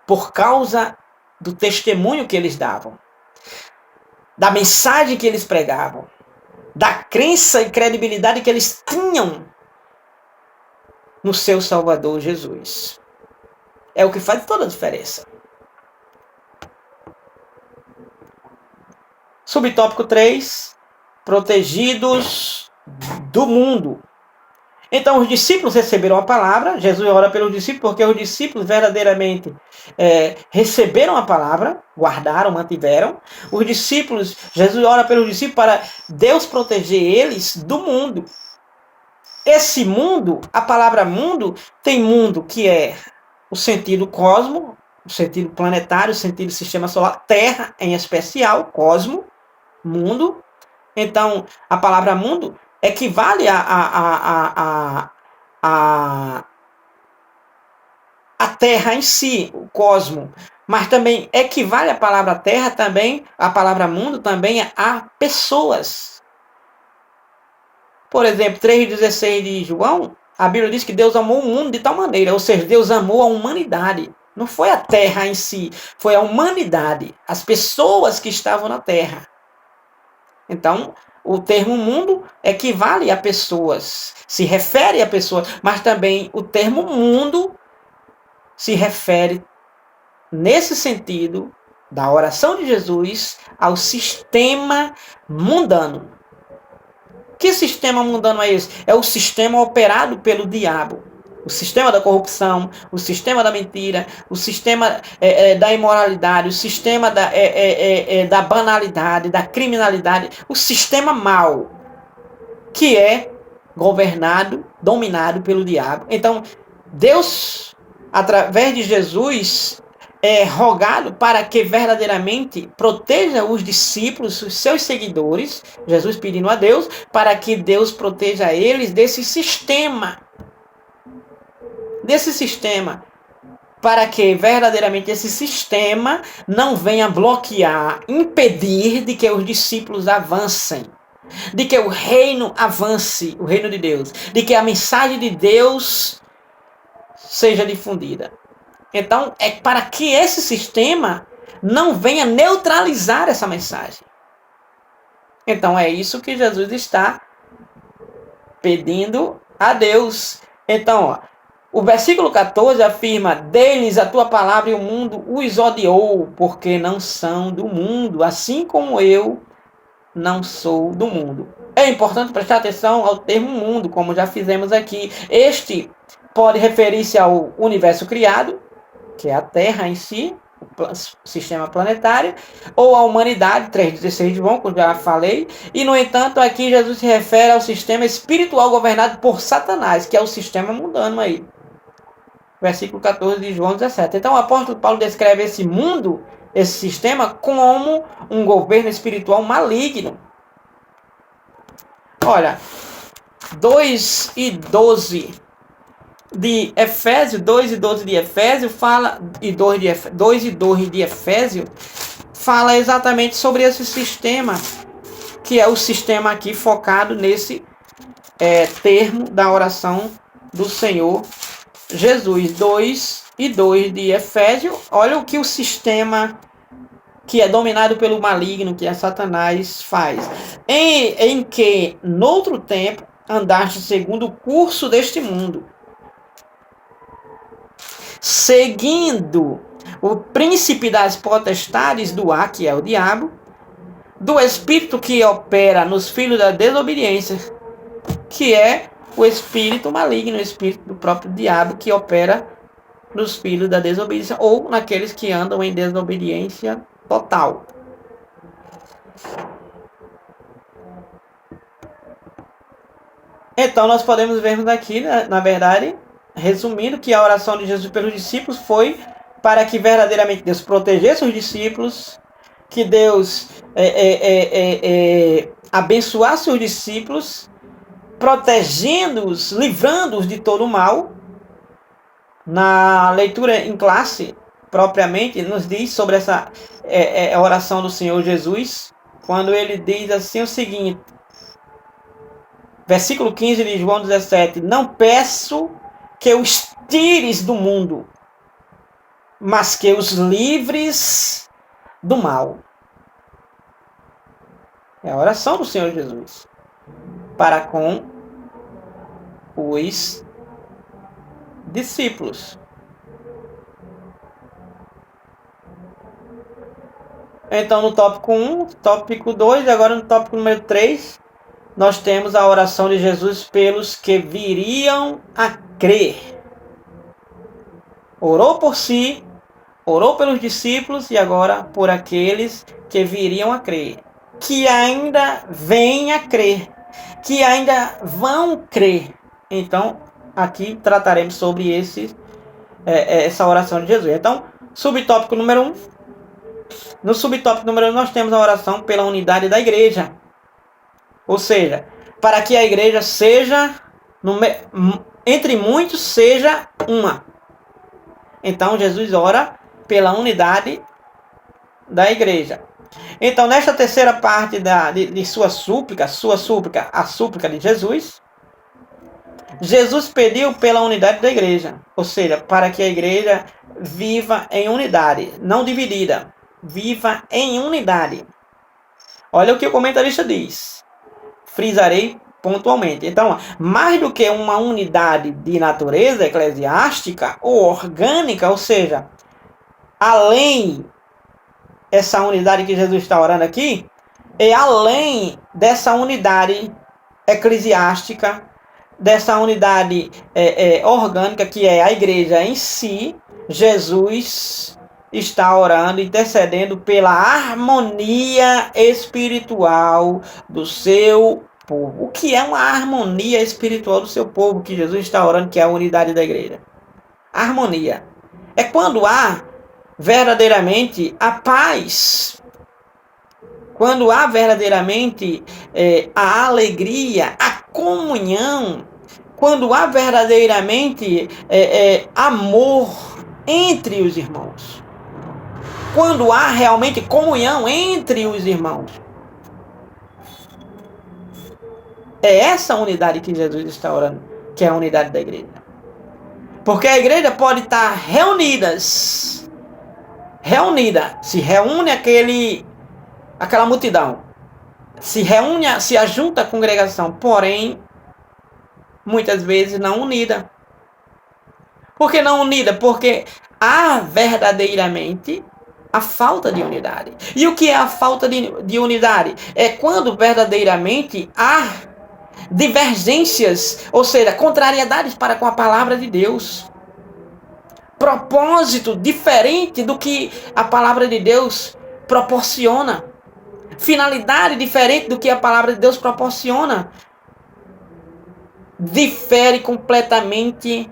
por causa do testemunho que eles davam, da mensagem que eles pregavam, da crença e credibilidade que eles tinham no seu Salvador Jesus. É o que faz toda a diferença. Subtópico 3, protegidos do mundo. Então os discípulos receberam a palavra, Jesus ora pelos discípulos, porque os discípulos verdadeiramente receberam a palavra, guardaram, mantiveram. Os discípulos, Jesus ora pelos discípulos para Deus proteger eles do mundo. Esse mundo, a palavra mundo, tem mundo que é o sentido cosmo, o sentido planetário, o sentido sistema solar, terra em especial, cosmo, mundo. Então, a palavra mundo equivale a terra em si, o cosmo. Mas também equivale a palavra terra, também, a palavra mundo também a pessoas. Por exemplo, 3,16 de João, a Bíblia diz que Deus amou o mundo de tal maneira, ou seja, Deus amou a humanidade. Não foi a terra em si, foi a humanidade, as pessoas que estavam na terra. Então, o termo mundo equivale a pessoas, se refere a pessoas, mas também o termo mundo se refere, nesse sentido, da oração de Jesus, ao sistema mundano. Que sistema mundano é esse? É o sistema operado pelo diabo. O sistema da corrupção, o sistema da mentira, o sistema da imoralidade, o sistema da banalidade, da criminalidade, o sistema mau, que é governado, dominado pelo diabo. Então, Deus, através de Jesus, é rogado para que verdadeiramente proteja os discípulos, os seus seguidores, Jesus pedindo a Deus, para que Deus proteja eles desse sistema, para que verdadeiramente esse sistema não venha bloquear, impedir de que os discípulos avancem, de que o reino avance, o reino de Deus, de que a mensagem de Deus seja difundida. Então, é para que esse sistema não venha neutralizar essa mensagem. Então, é isso que Jesus está pedindo a Deus. Então, ó, o versículo 14 afirma: "Dê-lhes a tua palavra e o mundo os odiou, porque não são do mundo, assim como eu não sou do mundo." É importante prestar atenção ao termo mundo, como já fizemos aqui. Este pode referir-se ao universo criado, que é a Terra em si, o sistema planetário, ou a humanidade, 3,16 de João, como já falei. E, no entanto, aqui Jesus se refere ao sistema espiritual governado por Satanás, que é o sistema mundano aí. Versículo 14 de João 17. Então, o apóstolo Paulo descreve esse mundo, esse sistema, como um governo espiritual maligno. Olha, 2 e 12 de Efésios, 2 e 12 de Efésios fala, e 2 e 2 de Efésios fala exatamente sobre esse sistema, que é o sistema aqui focado nesse termo da oração do Senhor Jesus. 2 e 2 de Efésios, olha o que o sistema que é dominado pelo maligno, que é Satanás, faz. Em que, noutro tempo, andaste segundo o curso deste mundo, seguindo o príncipe das potestades do ar, que é o diabo, do espírito que opera nos filhos da desobediência, que é o espírito maligno, o espírito do próprio diabo que opera nos filhos da desobediência, ou naqueles que andam em desobediência total. Então nós podemos ver aqui, na verdade, resumindo, que a oração de Jesus pelos discípulos foi para que verdadeiramente Deus protegesse os discípulos, que Deus abençoasse os discípulos, protegendo-os, livrando-os de todo o mal. Na leitura em classe, propriamente, nos diz sobre essa oração do Senhor Jesus, quando ele diz assim o seguinte, versículo 15 de João 17: "Não peço que os tires do mundo, mas que os livres do mal. É a oração do Senhor Jesus para com os discípulos. Então, no tópico 1, tópico 2, agora no tópico número 3, nós temos a oração de Jesus pelos que viriam a crer. Orou por si, orou pelos discípulos e agora por aqueles que viriam a crer. Que ainda vêm a crer. Que ainda vão crer. Então, aqui trataremos sobre essa oração de Jesus. Então, subtópico número 1. No subtópico número 1 nós temos a oração pela unidade da igreja. Ou seja, para que a igreja seja, entre muitos, seja uma. Então Jesus ora pela unidade da igreja. Então nesta terceira parte de sua súplica, a súplica de Jesus, Jesus pediu pela unidade da igreja. Ou seja, para que a igreja viva em unidade, não dividida. Viva em unidade. Olha o que o comentarista diz. Frisarei pontualmente. Então, mais do que uma unidade de natureza eclesiástica ou orgânica, ou seja, além essa unidade que Jesus está orando aqui, é além dessa unidade eclesiástica, dessa unidade orgânica que é a igreja em si, Jesus está orando, intercedendo pela harmonia espiritual do seu povo. O que é uma harmonia espiritual do seu povo que Jesus está orando, que é a unidade da igreja? Harmonia é quando há verdadeiramente a paz, quando há verdadeiramente a alegria, a comunhão, quando há verdadeiramente amor entre os irmãos. Quando há realmente comunhão entre os irmãos. É essa unidade que Jesus está orando, que é a unidade da igreja. Porque a igreja pode estar reunida, se reúne aquela multidão, se ajunta a congregação, porém, muitas vezes não unida. Por que não unida? Porque há verdadeiramente a falta de unidade. E o que é a falta de unidade? É quando verdadeiramente há divergências, ou seja, contrariedades para com a palavra de Deus. Propósito diferente do que a palavra de Deus proporciona. Finalidade diferente do que a palavra de Deus proporciona. Difere completamente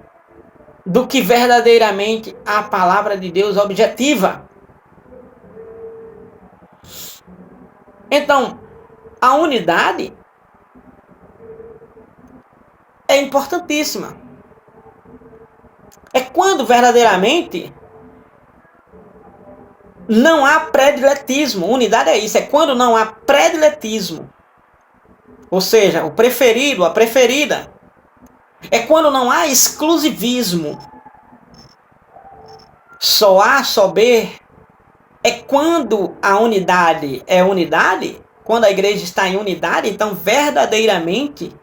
do que verdadeiramente a palavra de Deus objetiva. Então, a unidade é importantíssima. É quando verdadeiramente não há prediletismo. Unidade é isso, é quando não há prediletismo. Ou seja, o preferido, a preferida. É quando não há exclusivismo. Só A, só B. É quando a unidade é unidade, quando a igreja está em unidade, então verdadeiramente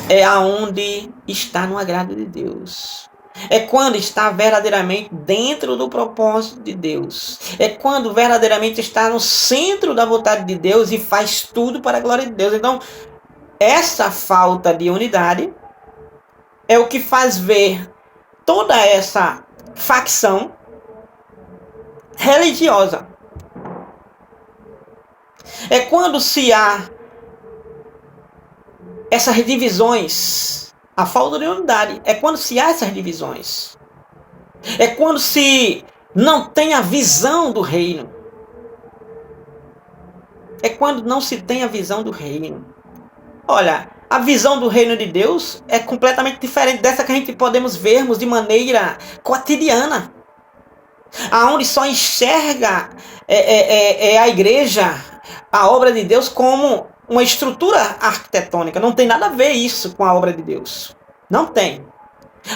é aonde está no agrado de Deus. É quando está verdadeiramente dentro do propósito de Deus. É quando verdadeiramente está no centro da vontade de Deus e faz tudo para a glória de Deus. Então, essa falta de unidade é o que faz ver toda essa facção religiosa. É quando se há essas divisões, a falta de unidade, é quando se há essas divisões. É quando se não tem a visão do reino. É quando não se tem a visão do reino. Olha, a visão do reino de Deus é completamente diferente dessa que a gente podemos vermos de maneira cotidiana. Aonde só enxerga a igreja, a obra de Deus, como uma estrutura arquitetônica. Não tem nada a ver isso com a obra de Deus. Não tem.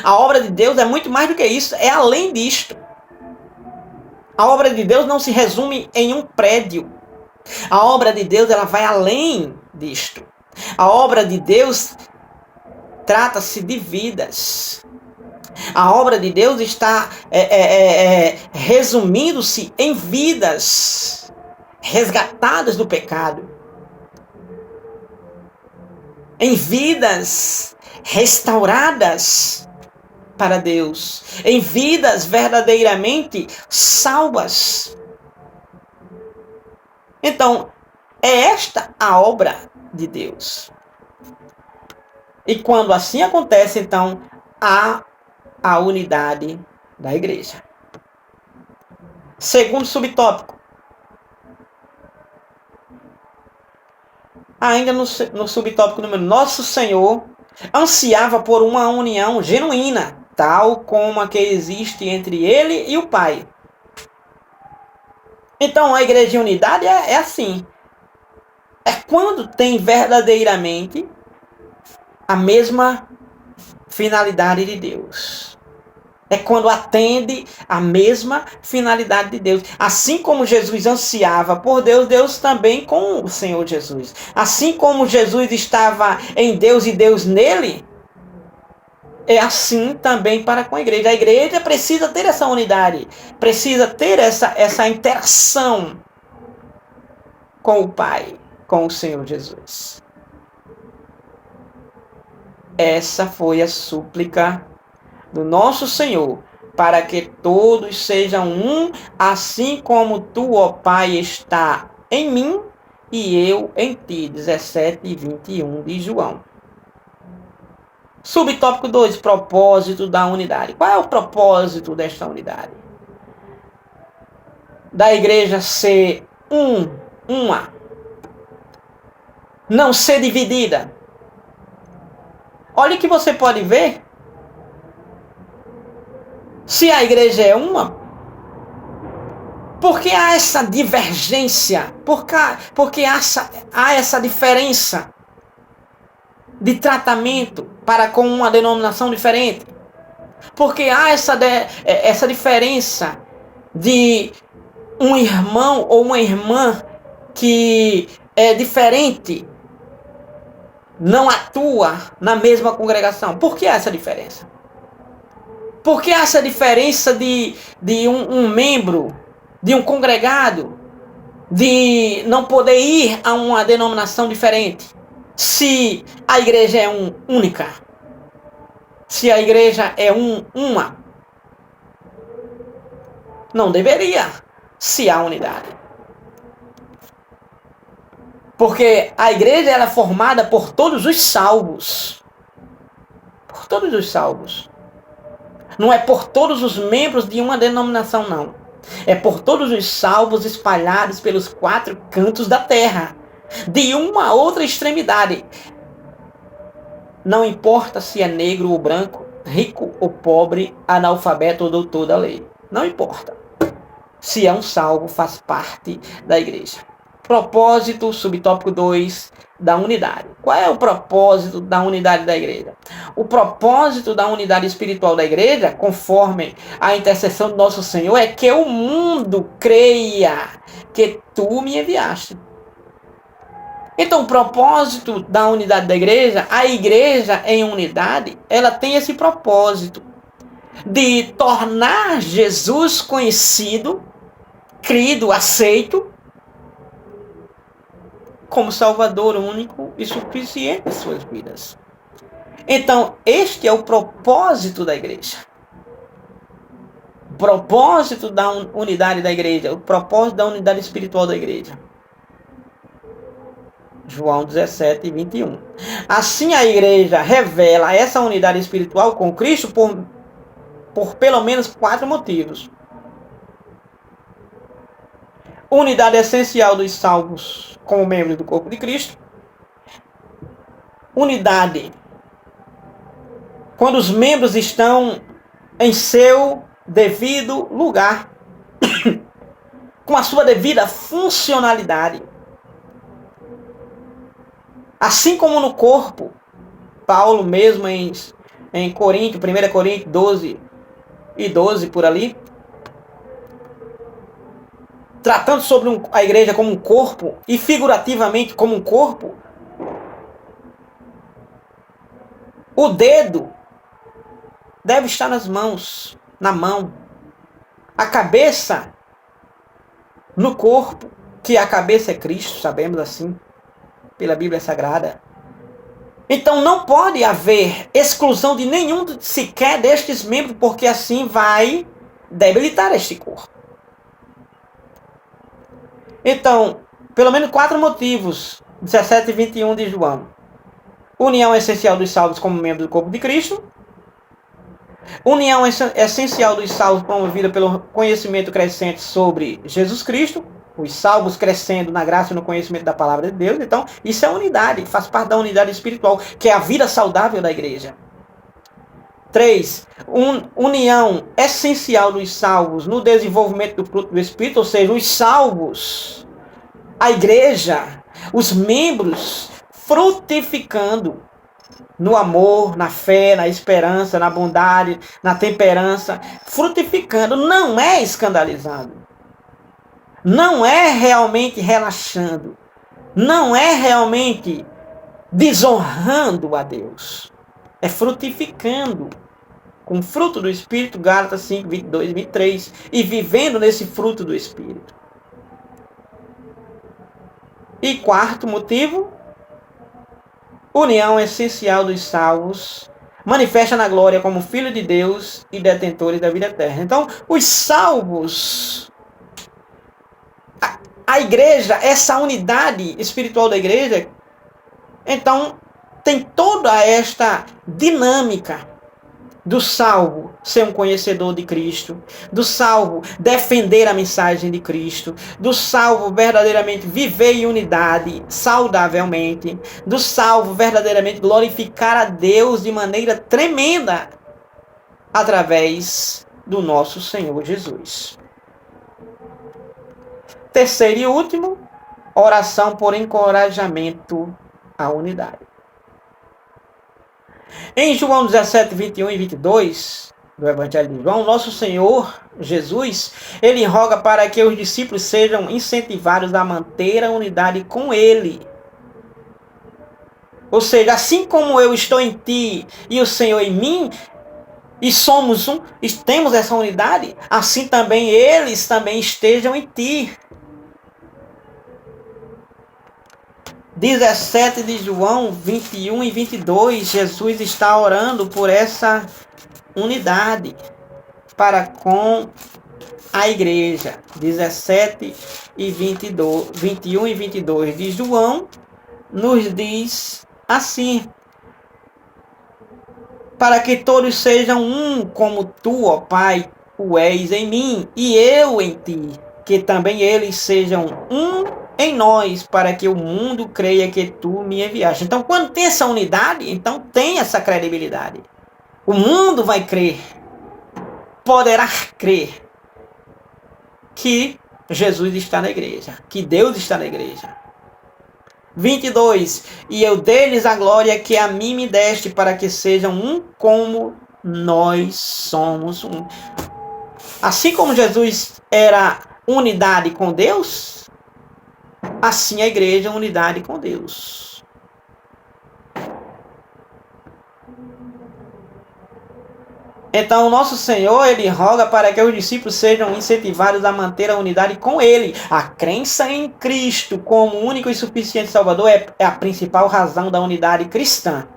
A obra de Deus é muito mais do que isso, é além disto. A obra de Deus não se resume em um prédio. A obra de Deus, ela vai além disto. A obra de Deus trata-se de vidas. A obra de Deus está resumindo-se em vidas resgatadas do pecado, em vidas restauradas para Deus, em vidas verdadeiramente salvas. Então, é esta a obra de Deus. E quando assim acontece, então, há a unidade da igreja. Segundo subtópico. Ainda no subtópico número, Nosso Senhor ansiava por uma união genuína, tal como a que existe entre Ele e o Pai. Então, a igreja de unidade é assim. É quando tem verdadeiramente a mesma finalidade de Deus. É quando atende a mesma finalidade de Deus. Assim como Jesus ansiava por Deus, Deus também com o Senhor Jesus. Assim como Jesus estava em Deus e Deus nele, é assim também para com a igreja. A igreja precisa ter essa unidade, precisa ter essa interação com o Pai, com o Senhor Jesus. Essa foi a súplica do nosso Senhor, para que todos sejam um, assim como tu, ó Pai, está em mim e eu em ti. 17 e 21 de João. Subtópico 2, propósito da unidade. Qual é o propósito desta unidade? Da igreja ser uma. Não ser dividida. Olha que você pode ver. Se a igreja é uma, por que há essa divergência? Por que há essa diferença de tratamento para com uma denominação diferente? Porque há essa diferença de um irmão ou uma irmã que é diferente, não atua na mesma congregação. Por que há essa diferença? Por que há essa diferença de um membro, de um congregado, de não poder ir a uma denominação diferente? Se a igreja é única, se a igreja é uma, não deveria se há unidade. Porque a igreja ela é formada por todos os salvos. Por todos os salvos. Não é por todos os membros de uma denominação, não. É por todos os salvos espalhados pelos 4 cantos da terra. De uma a outra extremidade. Não importa se é negro ou branco, rico ou pobre, analfabeto ou doutor da lei. Não importa. Se é um salvo, faz parte da igreja. Propósito, subtópico 2, da unidade. Qual é o propósito da unidade da igreja? O propósito da unidade espiritual da igreja, conforme a intercessão do nosso Senhor, é que o mundo creia que tu me enviaste. Então, o propósito da unidade da igreja, a igreja em unidade, ela tem esse propósito de tornar Jesus conhecido, crido, aceito, como Salvador único e suficiente em suas vidas. Então, este é o propósito da igreja. O propósito da unidade da igreja, o propósito da unidade espiritual da igreja. João 17 e 21. Assim a igreja revela essa unidade espiritual com Cristo por pelo menos 4 motivos. Unidade essencial dos salvos como membros do corpo de Cristo. Unidade quando os membros estão em seu devido lugar, com a sua devida funcionalidade. Assim como no corpo, Paulo mesmo em em Coríntios, 1 Coríntios 12 e 12 por ali, tratando sobre a igreja como um corpo e figurativamente como um corpo, o dedo deve estar nas mãos, na mão, a cabeça no corpo, que a cabeça é Cristo, sabemos assim, pela Bíblia Sagrada. Então não pode haver exclusão de nenhum sequer destes membros, porque assim vai debilitar este corpo. Então, pelo menos 4 motivos, 17 e 21 de João. União essencial dos salvos como membro do corpo de Cristo. União essencial dos salvos promovida pelo conhecimento crescente sobre Jesus Cristo. Os salvos crescendo na graça e no conhecimento da palavra de Deus. Então, isso é unidade, faz parte da unidade espiritual, que é a vida saudável da igreja. 3. União essencial dos salvos no desenvolvimento do fruto do Espírito, ou seja, os salvos, a igreja, os membros frutificando no amor, na fé, na esperança, na bondade, na temperança, frutificando, não é escandalizando, não é realmente relaxando, não é realmente desonrando a Deus, é frutificando com fruto do Espírito, Gálatas 5, 22 e 23, e vivendo nesse fruto do Espírito. E 4º motivo, união essencial dos salvos, manifesta na glória como filho de Deus e detentores da vida eterna. Então, os salvos, a igreja, essa unidade espiritual da igreja, então tem toda esta dinâmica do salvo ser um conhecedor de Cristo, do salvo defender a mensagem de Cristo, do salvo verdadeiramente viver em unidade, saudavelmente, do salvo verdadeiramente glorificar a Deus de maneira tremenda através do nosso Senhor Jesus. 3º e último, oração por encorajamento à unidade. Em João 17, 21 e 22, do Evangelho de João, nosso Senhor Jesus, ele roga para que os discípulos sejam incentivados a manter a unidade com ele. Ou seja, assim como eu estou em ti e o Senhor em mim, e somos um, e temos essa unidade, assim também eles também estejam em ti. 17 de João, 21 e 22, Jesus está orando por essa unidade para com a igreja. 17 e 22, 21 e 22 de João nos diz assim: para que todos sejam um, como tu, ó Pai, o és em mim e eu em ti, que também eles sejam um em nós, para que o mundo creia que tu me enviaste. Então, quando tem essa unidade, então tem essa credibilidade. O mundo vai crer, poderá crer que Jesus está na igreja, que Deus está na igreja. 22. E eu dei-lhes a glória que a mim me deste, para que sejam um como nós somos um. Assim como Jesus era unidade com Deus, assim a igreja é unidade com Deus. Então o nosso Senhor, ele roga para que os discípulos sejam incentivados a manter a unidade com ele. A crença em Cristo como único e suficiente Salvador é a principal razão da unidade cristã.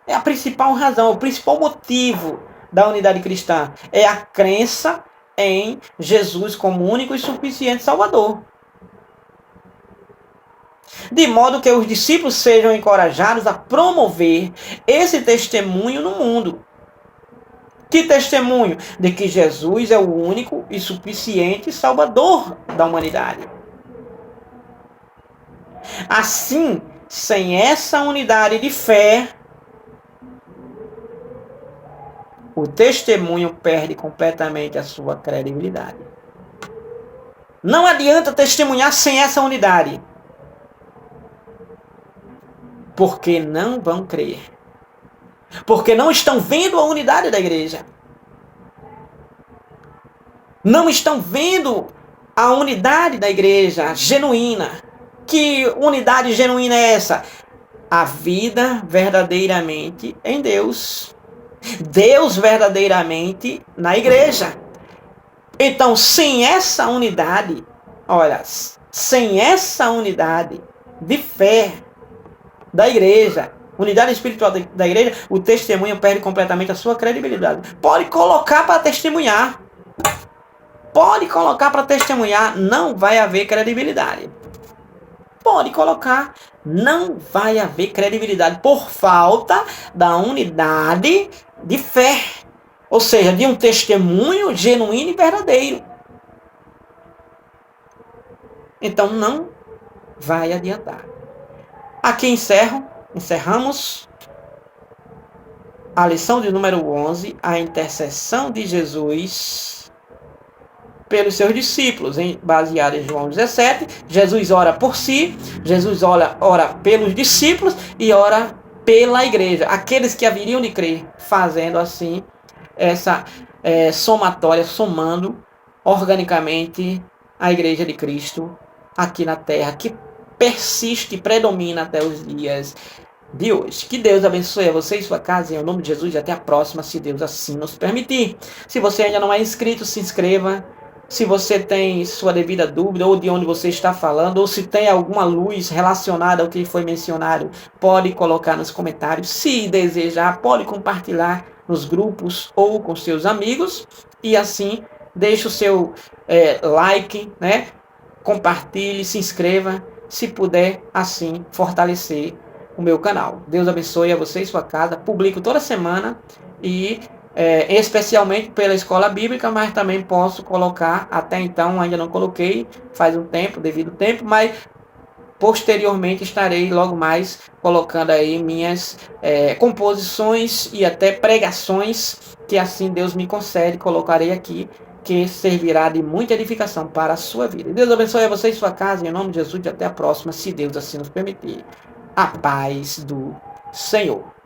É a principal razão, o principal motivo da unidade cristã. É a crença em Jesus como único e suficiente Salvador. De modo que os discípulos sejam encorajados a promover esse testemunho no mundo. Que testemunho? De que Jesus é o único e suficiente Salvador da humanidade. Assim, sem essa unidade de fé, o testemunho perde completamente a sua credibilidade. Não adianta testemunhar sem essa unidade, porque não vão crer. Porque não estão vendo a unidade da igreja. Não estão vendo a unidade da igreja genuína. Que unidade genuína é essa? A vida verdadeiramente em Deus. Deus verdadeiramente na igreja. Então, sem essa unidade, olha, sem essa unidade de fé da igreja, unidade espiritual da igreja, o testemunho perde completamente a sua credibilidade. Pode colocar para testemunhar. Pode colocar para testemunhar, não vai haver credibilidade. Pode colocar, não vai haver credibilidade por falta da unidade de fé. Ou seja, de um testemunho genuíno e verdadeiro. Então não vai adiantar. Aqui encerramos a lição de número 11, a intercessão de Jesus pelos seus discípulos, baseado em João 17. Jesus ora por si, Jesus ora pelos discípulos e ora pela igreja, aqueles que haveriam de crer, fazendo assim essa somatória, somando organicamente a igreja de Cristo aqui na terra, que persiste e predomina até os dias de hoje. Que Deus abençoe a você e sua casa, em nome de Jesus, e até a próxima, se Deus assim nos permitir. Se você ainda não é inscrito, se inscreva. Se você tem sua devida dúvida, ou de onde você está falando, ou se tem alguma luz relacionada ao que foi mencionado, pode colocar nos comentários. Se desejar, pode compartilhar nos grupos ou com seus amigos. E assim, deixe o seu like, né? Compartilhe, se inscreva, se puder, assim, fortalecer o meu canal. Deus abençoe a você e sua casa. Publico toda semana e especialmente pela escola bíblica, mas também posso colocar, até então ainda não coloquei, faz um tempo, devido tempo, mas posteriormente estarei logo mais colocando aí minhas composições e até pregações, que assim Deus me concede, colocarei aqui, que servirá de muita edificação para a sua vida. Deus abençoe a você e sua casa, em nome de Jesus, e até a próxima, se Deus assim nos permitir. A paz do Senhor.